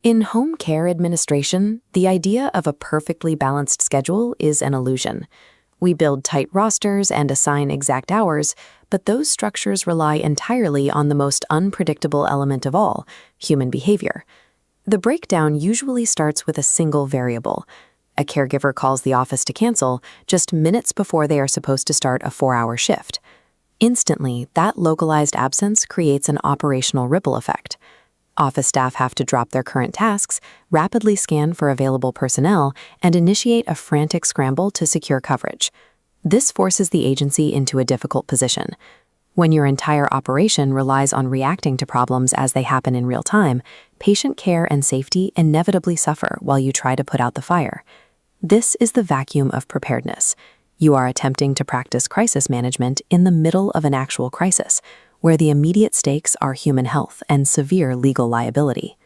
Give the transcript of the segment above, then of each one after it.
In home care administration, the idea of a perfectly balanced schedule is an illusion. We build tight rosters and assign exact hours, but those structures rely entirely on the most unpredictable element of all, human behavior. The breakdown usually starts with a single variable. A caregiver calls the office to cancel just minutes before they are supposed to start a 4-hour shift. Instantly, that localized absence creates an operational ripple effect. Office staff have to drop their current tasks, rapidly scan for available personnel, and initiate a frantic scramble to secure coverage. This forces the agency into a difficult position. When your entire operation relies on reacting to problems as they happen in real time, patient care and safety inevitably suffer while you try to put out the fire. This is the vacuum of preparedness. You are attempting to practice crisis management in the middle of an actual crisis, where the immediate stakes are human health and severe legal liability.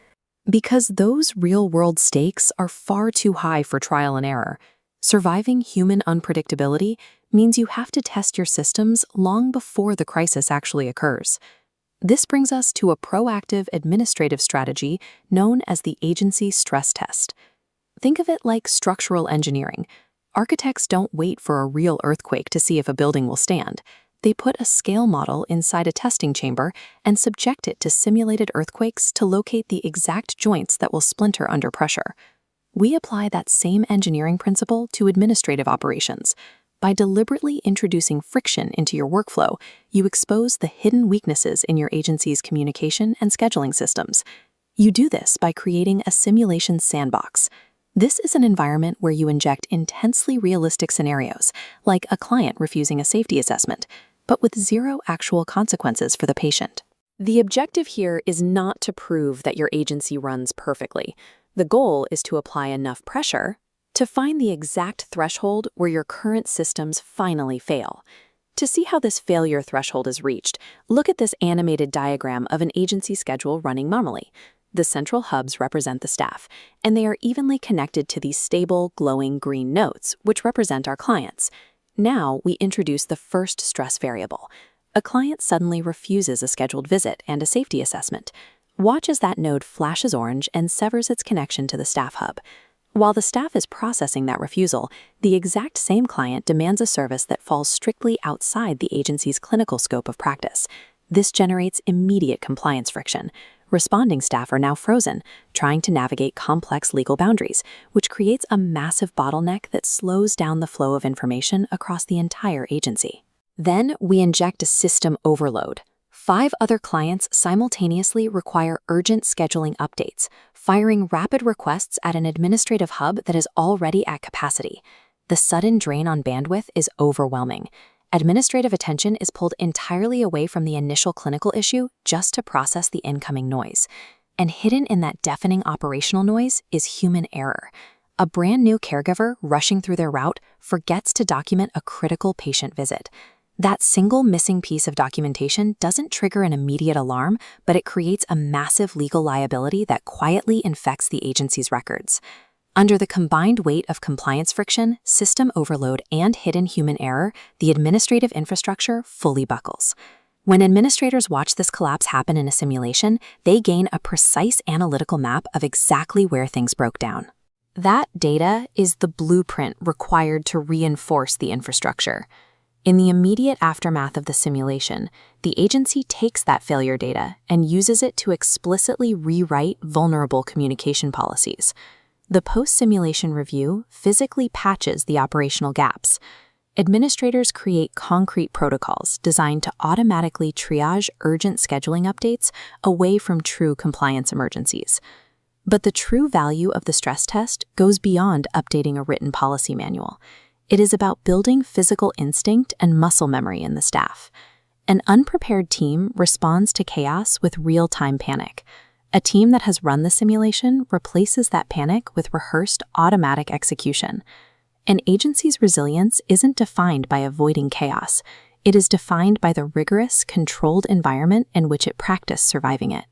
Because those real-world stakes are far too high for trial and error, surviving human unpredictability means you have to test your systems long before the crisis actually occurs. This brings us to a proactive administrative strategy known as the agency stress test. Think of it like structural engineering. Architects don't wait for a real earthquake to see if a building will stand. They put a scale model inside a testing chamber and subject it to simulated earthquakes to locate the exact joints that will splinter under pressure. We apply that same engineering principle to administrative operations. By deliberately introducing friction into your workflow, you expose the hidden weaknesses in your agency's communication and scheduling systems. You do this by creating a simulation sandbox. This is an environment where you inject intensely realistic scenarios, like a client refusing a safety assessment, but with zero actual consequences for the patient. The objective here is not to prove that your agency runs perfectly. The goal is to apply enough pressure to find the exact threshold where your current systems finally fail. To see how this failure threshold is reached, look at this animated diagram of an agency schedule running normally. The central hubs represent the staff, and they are evenly connected to these stable, glowing green nodes, which represent our clients. Now we introduce the first stress variable. A client suddenly refuses a scheduled visit and a safety assessment. Watch as that node flashes orange and severs its connection to the staff hub. While the staff is processing that refusal, the exact same client demands a service that falls strictly outside the agency's clinical scope of practice. This generates immediate compliance friction. Responding staff are now frozen, trying to navigate complex legal boundaries, which creates a massive bottleneck that slows down the flow of information across the entire agency. Then we inject a system overload. 5 other clients simultaneously require urgent scheduling updates, firing rapid requests at an administrative hub that is already at capacity. The sudden drain on bandwidth is overwhelming. Administrative attention is pulled entirely away from the initial clinical issue just to process the incoming noise. And hidden in that deafening operational noise is human error. A brand new caregiver rushing through their route forgets to document a critical patient visit. That single missing piece of documentation doesn't trigger an immediate alarm, but it creates a massive legal liability that quietly infects the agency's records. Under the combined weight of compliance friction, system overload, and hidden human error, the administrative infrastructure fully buckles. When administrators watch this collapse happen in a simulation, they gain a precise analytical map of exactly where things broke down. That data is the blueprint required to reinforce the infrastructure. In the immediate aftermath of the simulation, the agency takes that failure data and uses it to explicitly rewrite vulnerable communication policies. The post-simulation review physically patches the operational gaps. Administrators create concrete protocols designed to automatically triage urgent scheduling updates away from true compliance emergencies. But the true value of the stress test goes beyond updating a written policy manual. It is about building physical instinct and muscle memory in the staff. An unprepared team responds to chaos with real-time panic. A team that has run the simulation replaces that panic with rehearsed automatic execution. An agency's resilience isn't defined by avoiding chaos. It is defined by the rigorous, controlled environment in which it practiced surviving it.